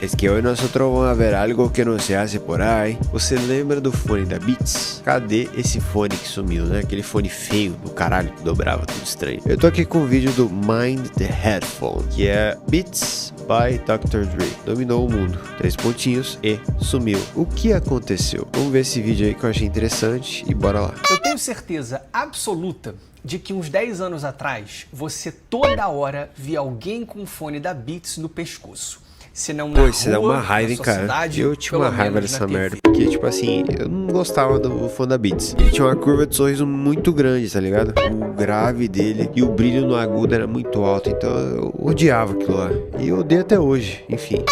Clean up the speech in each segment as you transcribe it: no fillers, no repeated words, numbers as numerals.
Es que hoy nosotros vamos a ver algo que no se hace por aí. Você lembra do fone da Beats? Cadê esse fone que sumiu, né? Aquele fone feio do caralho que dobrava tudo estranho. Eu tô aqui com um vídeo do Mind the Headphone, que é Beats by Dr. Dre. Dominou o mundo. 3 pontinhos e sumiu. O que aconteceu? Vamos ver esse vídeo aí que eu achei interessante e bora lá. Eu tenho certeza absoluta de que uns 10 anos atrás, você toda hora via alguém com um fone da Beats no pescoço. Se não na Pô, rua, isso dá uma raiva, hein, cara. cidade, Eu tinha uma raiva dessa merda. Porque, tipo assim, eu não gostava do fone da Beats. Ele tinha uma curva de sorriso muito grande, tá ligado? O grave dele e o brilho no agudo era muito alto. Então eu odiava aquilo lá. E eu odeio até hoje, enfim.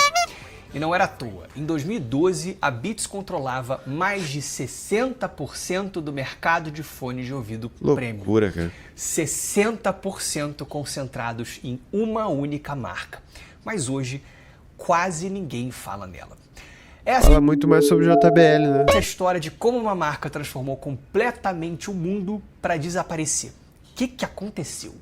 E não era à toa. Em 2012, a Beats controlava mais de 60% do mercado de fones de ouvido premium. Loucura, cara. 60% concentrados em uma única marca. Mas hoje, quase ninguém fala nela. Fala muito mais sobre JBL, né? Essa história de como uma marca transformou completamente o mundo para desaparecer. O que aconteceu?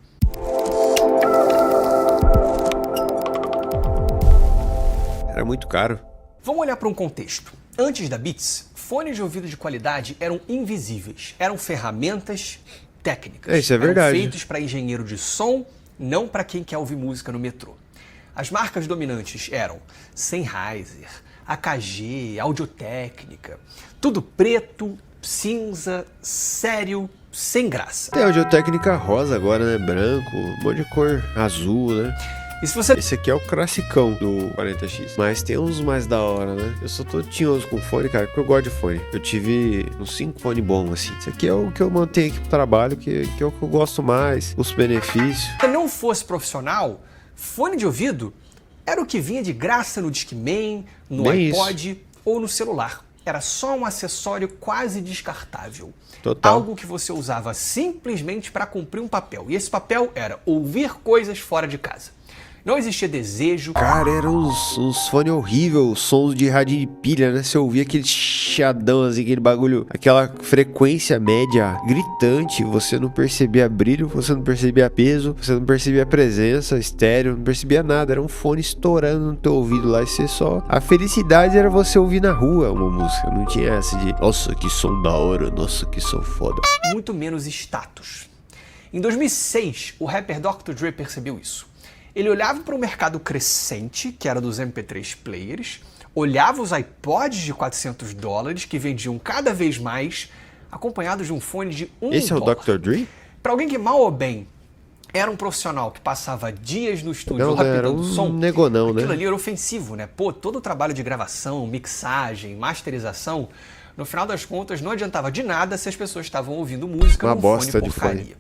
Era muito caro. Vamos olhar para um contexto. Antes da Beats, fones de ouvido de qualidade eram invisíveis. Eram ferramentas técnicas. Isso é verdade. Eram feitos para engenheiro de som, não para quem quer ouvir música no metrô. As marcas dominantes eram Sennheiser, AKG, Audio-Técnica. Tudo preto, cinza, sério, sem graça. Tem Audio-Técnica rosa agora, né? Branco, um monte de cor azul, né? E se você... Esse aqui é o classicão do 40X. Mas tem uns mais da hora, né? Eu sou todo tinhoso com fone, cara, porque eu gosto de fone. Eu tive uns 5 fones bons, assim. Esse aqui é o que eu mantenho aqui pro trabalho, que é o que eu gosto mais. Os benefícios. Se não fosse profissional, fone de ouvido era o que vinha de graça no Discman, no Bem iPod ou no celular. Era só um acessório quase descartável. Total. Algo que você usava simplesmente para cumprir um papel. E esse papel era ouvir coisas fora de casa. Não existia desejo. Cara, eram uns fones horríveis, sons de rádio de pilha, né? Você ouvia aquele chiadão, assim, aquele bagulho, aquela frequência média gritante, você não percebia brilho, você não percebia peso, você não percebia presença, estéreo, não percebia nada. Era um fone estourando no teu ouvido lá e você só... A felicidade era você ouvir na rua uma música, não tinha essa de nossa, que som da hora, nossa, que som foda. Muito menos status. Em 2006, o rapper Dr. Dre percebeu isso. Ele olhava para o mercado crescente, que era dos MP3 players, olhava os iPods de $400, que vendiam cada vez mais, acompanhados de um fone de $1. Esse é o Dr. Dre? Para alguém que mal ou bem era um profissional que passava dias no estúdio rapidando som, negonão, aquilo né? ali era ofensivo, né? Pô, todo o trabalho de gravação, mixagem, masterização, no final das contas não adiantava de nada se as pessoas estavam ouvindo música Uma num bosta fone de porcaria. fone.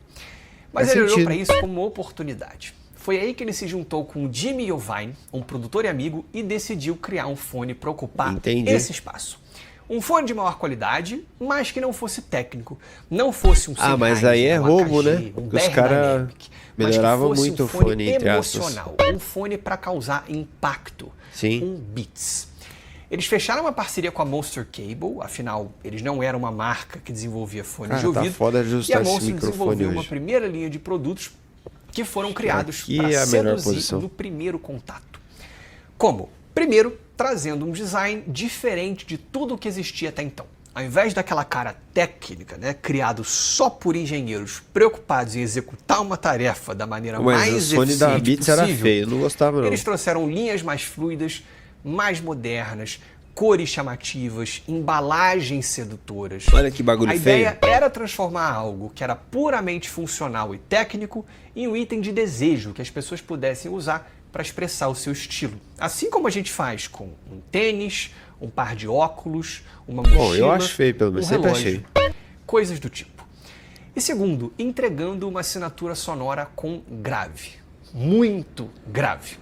Mas Faz ele olhou sentido. para isso como uma oportunidade. Foi aí que ele se juntou com o Jimmy Iovine, um produtor e amigo, e decidiu criar um fone para ocupar esse espaço. Um fone de maior qualidade, mas que não fosse técnico, não fosse um Sennheiser, mas aí é roubo, AKG, né? um Os caras Dynamic, melhoravam mas que fosse muito um o fone, entre emocional, um fone para causar impacto, Sim. um Beats. Eles fecharam uma parceria com a Monster Cable, afinal, eles não eram uma marca que desenvolvia fones de ouvido, tá foda e ajustar a esse Monster microfone desenvolveu uma hoje. primeira linha de produtos que foram criados Aqui para é a melhor seduzir posição. no primeiro contato. Como? Primeiro, trazendo um design diferente de tudo o que existia até então. Ao invés daquela cara técnica, né, criado só por engenheiros preocupados em executar uma tarefa da maneira mais Mas o fone eficiente da Beats possível, era feio, eu não gostava não. eles trouxeram linhas mais fluidas, mais modernas, cores chamativas, embalagens sedutoras. Olha que bagulho A feio. ideia era transformar algo que era puramente funcional e técnico em um item de desejo que as pessoas pudessem usar para expressar o seu estilo. Assim como a gente faz com um tênis, um par de óculos, uma mochila, Bom, eu acho feio, pelo menos, sempre relógio, coisas do tipo. E segundo, entregando uma assinatura sonora com grave, muito grave.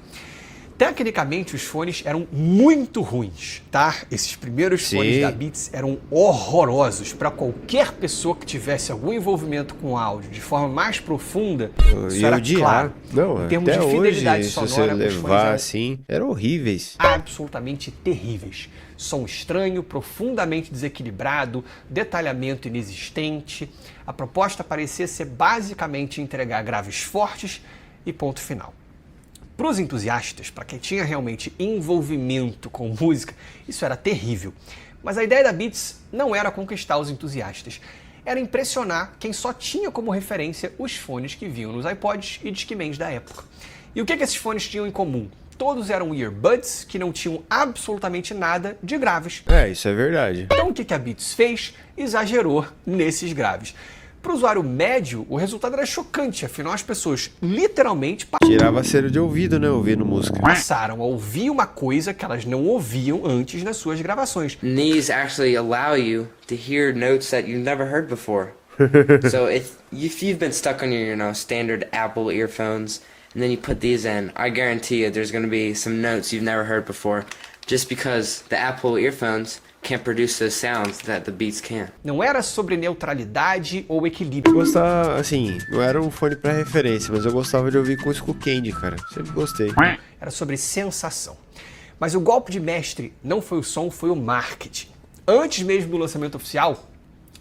Tecnicamente, os fones eram muito ruins, tá? Esses primeiros fones da Beats eram horrorosos. Para qualquer pessoa que tivesse algum envolvimento com áudio de forma mais profunda, isso era claro. Não, em termos até de fidelidade hoje, sonora, se você os fones levar eram assim, eram horríveis. absolutamente terríveis. Som estranho, profundamente desequilibrado, detalhamento inexistente. A proposta parecia ser basicamente entregar graves fortes e ponto final. Para os entusiastas, para quem tinha realmente envolvimento com música, isso era terrível. Mas a ideia da Beats não era conquistar os entusiastas, era impressionar quem só tinha como referência os fones que vinham nos iPods e Discmans da época. E o que esses fones tinham em comum? Todos eram earbuds que não tinham absolutamente nada de graves. Isso é verdade. Então o que a Beats fez? Exagerou nesses graves. Para o usuário médio, o resultado era chocante, afinal as pessoas literalmente tirava cera de ouvido, né, ouvindo música. passaram a ouvir uma coisa que elas não ouviam antes nas suas gravações. These actually allow you to hear notes that you've never heard before. So if you've been stuck on your standard Apple earphones and then you put these in, I guarantee you there's going to be some notes you've never heard before, just because the Apple earphones can't produce those sounds that the Beats can. Não era sobre neutralidade ou equilíbrio. Gostava, assim, não era um fone pra referência, mas eu gostava de ouvir com o Skull Candy, cara. Sempre gostei. Era sobre sensação. Mas o golpe de mestre não foi o som, foi o marketing. Antes mesmo do lançamento oficial,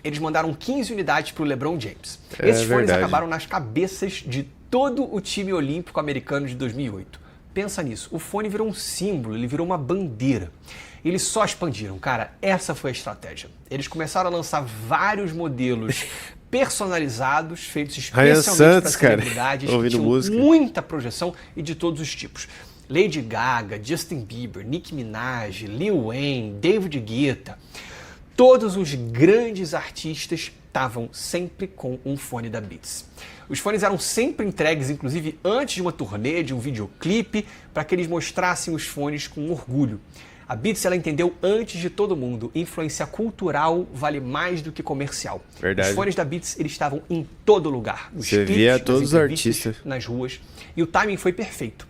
eles mandaram 15 unidades para o LeBron James. Esses fones verdade. acabaram nas cabeças de todo o time olímpico americano de 2008. Pensa nisso, o fone virou um símbolo, ele virou uma bandeira. Eles só expandiram, cara, essa foi a estratégia. Eles começaram a lançar vários modelos personalizados, feitos especialmente para celebridades, que tinham muita projeção e de todos os tipos. Lady Gaga, Justin Bieber, Nicki Minaj, Lil Wayne, David Guetta. Todos os grandes artistas estavam sempre com um fone da Beats. Os fones eram sempre entregues, inclusive antes de uma turnê, de um videoclipe, para que eles mostrassem os fones com orgulho. A Beats, ela entendeu antes de todo mundo, influência cultural vale mais do que comercial. Verdade. Os fones da Beats, eles estavam em todo lugar. Nos Você clipes, via todos os nas entrevistas, artistas. nas ruas, e o timing foi perfeito.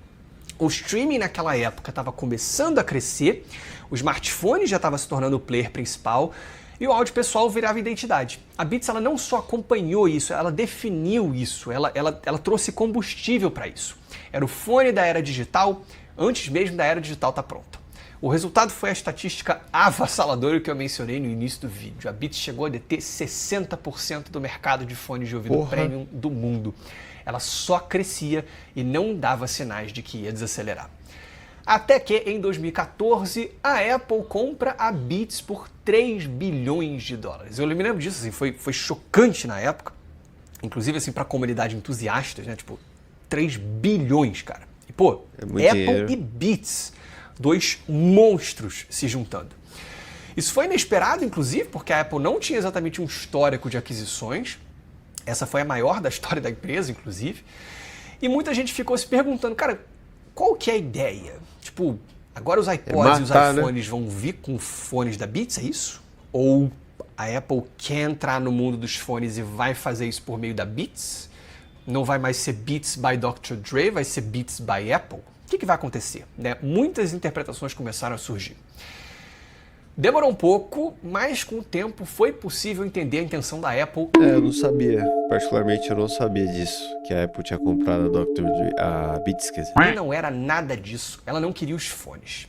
O streaming naquela época estava começando a crescer, o smartphone já estava se tornando o player principal, e o áudio pessoal virava identidade. A Beats, ela não só acompanhou isso, ela definiu isso, ela trouxe combustível para isso. Era o fone da era digital, antes mesmo da era digital estar pronta. O resultado foi a estatística avassaladora que eu mencionei no início do vídeo. A Beats chegou a deter 60% do mercado de fones de ouvido premium do mundo. Ela só crescia e não dava sinais de que ia desacelerar. Até que, em 2014, a Apple compra a Beats por 3 bilhões de dólares. Eu me lembro disso, assim, foi chocante na época. Inclusive, assim, para a comunidade entusiastas, né? Tipo, 3 bilhões, cara. E, pô, Apple dinheiro. e Beats, dois monstros se juntando. Isso foi inesperado, inclusive, porque a Apple não tinha exatamente um histórico de aquisições. Essa foi a maior da história da empresa, inclusive. E muita gente ficou se perguntando, cara, qual que é a ideia? Tipo, agora os iPods e os iPhones vão vir com fones da Beats, é isso? Ou a Apple quer entrar no mundo dos fones e vai fazer isso por meio da Beats? Não vai mais ser Beats by Dr. Dre, vai ser Beats by Apple? O que vai acontecer? Né? Muitas interpretações começaram a surgir. Demorou um pouco, mas com o tempo foi possível entender a intenção da Apple. Eu não sabia, particularmente eu não sabia disso, que a Apple tinha comprado a Beats, quer dizer. E não era nada disso, ela não queria os fones.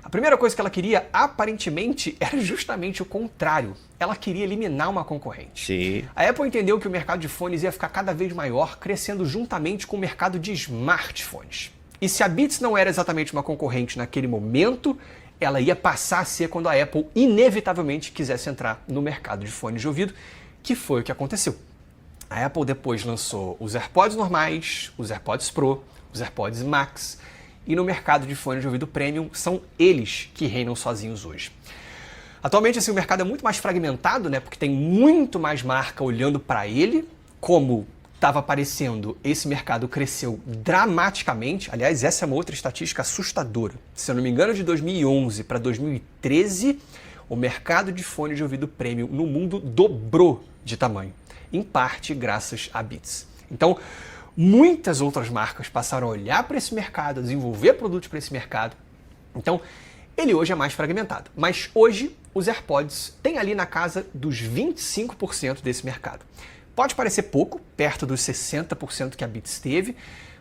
A primeira coisa que ela queria, aparentemente, era justamente o contrário. Ela queria eliminar uma concorrente. Sim. A Apple entendeu que o mercado de fones ia ficar cada vez maior, crescendo juntamente com o mercado de smartphones. E se a Beats não era exatamente uma concorrente naquele momento, ela ia passar a ser quando a Apple inevitavelmente quisesse entrar no mercado de fones de ouvido, que foi o que aconteceu. A Apple depois lançou os AirPods normais, os AirPods Pro, os AirPods Max, e no mercado de fones de ouvido premium são eles que reinam sozinhos hoje. Atualmente, assim, o mercado é muito mais fragmentado, né, porque tem muito mais marca olhando para ele, como estava aparecendo, esse mercado cresceu dramaticamente. Aliás, essa é uma outra estatística assustadora. Se eu não me engano, de 2011 para 2013, o mercado de fones de ouvido premium no mundo dobrou de tamanho, em parte graças a Beats. Então, muitas outras marcas passaram a olhar para esse mercado, a desenvolver produtos para esse mercado. Então, ele hoje é mais fragmentado. Mas hoje, os AirPods têm ali na casa dos 25% desse mercado. Pode parecer pouco, perto dos 60% que a Beats teve,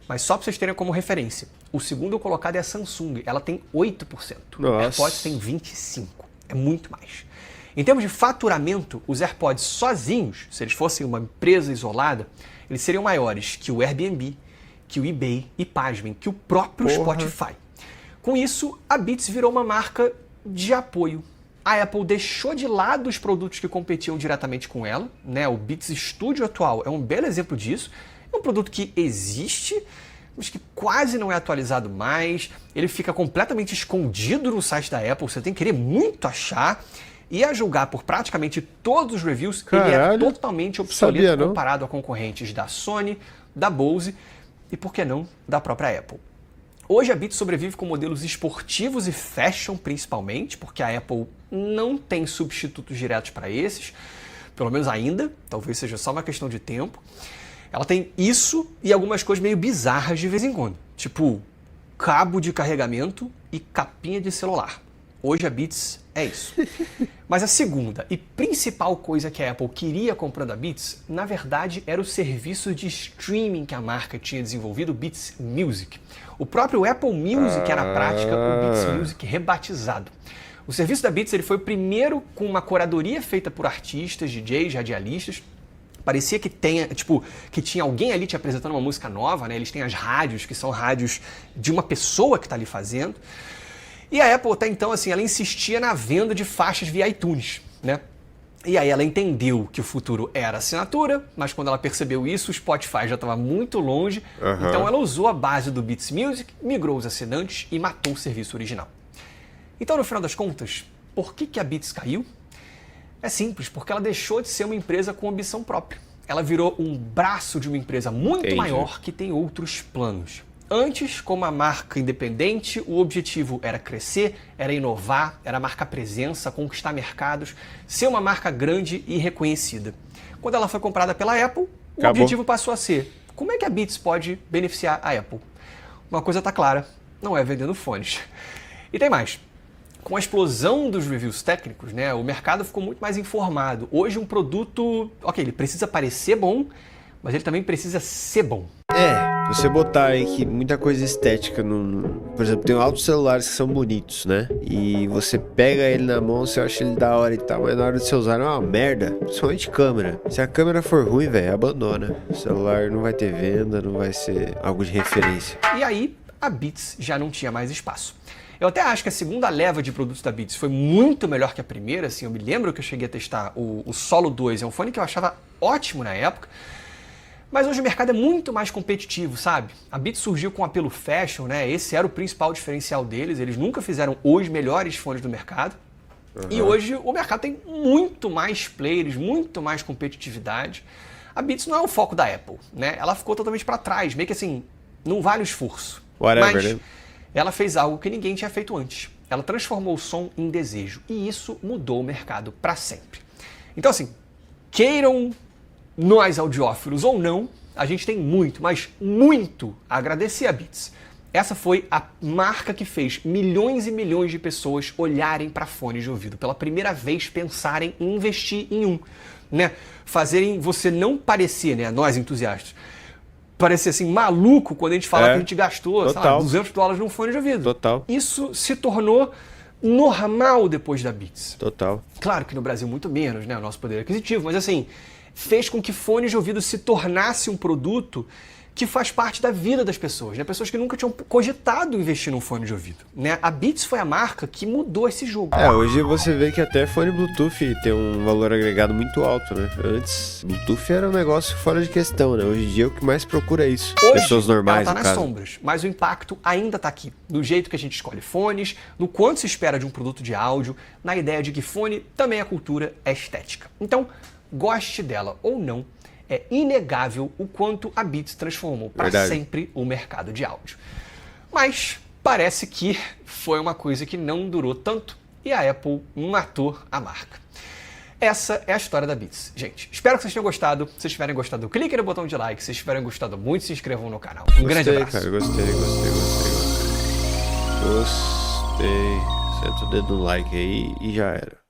mas só para vocês terem como referência, o segundo colocado é a Samsung, ela tem 8%. Nossa. AirPods tem 25%, é muito mais. Em termos de faturamento, os AirPods sozinhos, se eles fossem uma empresa isolada, eles seriam maiores que o Airbnb, que o eBay e, pasmem, que o próprio Porra. Spotify. Com isso, a Beats virou uma marca de apoio. A Apple deixou de lado os produtos que competiam diretamente com ela, né? O Beats Studio atual é um belo exemplo disso. É um produto que existe, mas que quase não é atualizado mais. Ele fica completamente escondido no site da Apple, você tem que querer muito achar. E a julgar por praticamente todos os reviews, ele é totalmente obsoleto comparado a concorrentes da Sony, da Bose e, por que não, da própria Apple. Hoje a Beats sobrevive com modelos esportivos e fashion principalmente, porque a Apple não tem substitutos diretos para esses, pelo menos ainda, talvez seja só uma questão de tempo. Ela tem isso e algumas coisas meio bizarras de vez em quando, tipo cabo de carregamento e capinha de celular. Hoje a Beats é isso. Mas a segunda e principal coisa que a Apple queria comprando a Beats, na verdade, era o serviço de streaming que a marca tinha desenvolvido, o Beats Music. O próprio Apple Music é, na prática, o Beats Music rebatizado. O serviço da Beats ele foi o primeiro com uma curadoria feita por artistas, DJs, radialistas. Parecia que tinha alguém ali te apresentando uma música nova, né? Eles têm as rádios, que são rádios de uma pessoa que está ali fazendo. E a Apple, até então, assim, ela insistia na venda de faixas via iTunes, né? E aí ela entendeu que o futuro era assinatura, mas quando ela percebeu isso, o Spotify já estava muito longe, então ela usou a base do Beats Music, migrou os assinantes e matou o serviço original. Então, no final das contas, por que a Beats caiu? É simples, porque ela deixou de ser uma empresa com ambição própria. Ela virou um braço de uma empresa muito maior que tem outros planos. Antes, como uma marca independente, o objetivo era crescer, era inovar, era marcar presença, conquistar mercados, ser uma marca grande e reconhecida. Quando ela foi comprada pela Apple, o objetivo passou a ser: como é que a Beats pode beneficiar a Apple? Uma coisa está clara, não é vendendo fones. E tem mais. Com a explosão dos reviews técnicos, né, o mercado ficou muito mais informado. Hoje um produto, ele precisa parecer bom, mas ele também precisa ser bom. Você botar aí que muita coisa estética por exemplo, tem altos celulares que são bonitos, né? E você pega ele na mão, você acha ele da hora e tal, mas na hora de você usar é uma merda, principalmente câmera. Se a câmera for ruim, velho, abandona. O celular não vai ter venda, não vai ser algo de referência. E aí, a Beats já não tinha mais espaço. Eu até acho que a segunda leva de produtos da Beats foi muito melhor que a primeira, assim, eu me lembro que eu cheguei a testar o Solo 2, é um fone que eu achava ótimo na época. Mas hoje o mercado é muito mais competitivo, sabe? A Beats surgiu com apelo fashion, né? Esse era o principal diferencial deles. Eles nunca fizeram os melhores fones do mercado. E hoje o mercado tem muito mais players, muito mais competitividade. A Beats não é o foco da Apple, né? Ela ficou totalmente para trás, meio que assim, não vale o esforço. Mas né? Ela fez algo que ninguém tinha feito antes. Ela transformou o som em desejo. E isso mudou o mercado para sempre. Então assim, queiram nós audiófilos ou não, a gente tem muito, mas muito a agradecer a Beats. Essa foi a marca que fez milhões e milhões de pessoas olharem para fones de ouvido, pela primeira vez pensarem em investir em um, né? Fazerem você não parecer, né, nós entusiastas, parecer assim maluco quando a gente fala que a gente gastou, sei lá, $200 num fone de ouvido. Isso se tornou normal depois da Beats. Claro que no Brasil muito menos, né, o nosso poder aquisitivo, mas assim, fez com que fones de ouvido se tornasse um produto que faz parte da vida das pessoas, né? Pessoas que nunca tinham cogitado investir num fone de ouvido, né? A Beats foi a marca que mudou esse jogo. Hoje você vê que até fone Bluetooth tem um valor agregado muito alto, né? Antes, Bluetooth era um negócio fora de questão, né? Hoje em dia o que mais procura é isso. Hoje, pessoas normais, ela tá nas sombras, mas o impacto ainda tá aqui. Do jeito que a gente escolhe fones, no quanto se espera de um produto de áudio, na ideia de que fone também é cultura, é estética. Então, goste dela ou não, é inegável o quanto a Beats transformou para sempre o mercado de áudio. Mas parece que foi uma coisa que não durou tanto e a Apple matou a marca. Essa é a história da Beats. Gente, espero que vocês tenham gostado. Se vocês tiverem gostado, clique no botão de like. Se vocês tiverem gostado muito, se inscrevam no canal. Grande abraço. Cara, gostei. Senta o dedo no like aí e já era.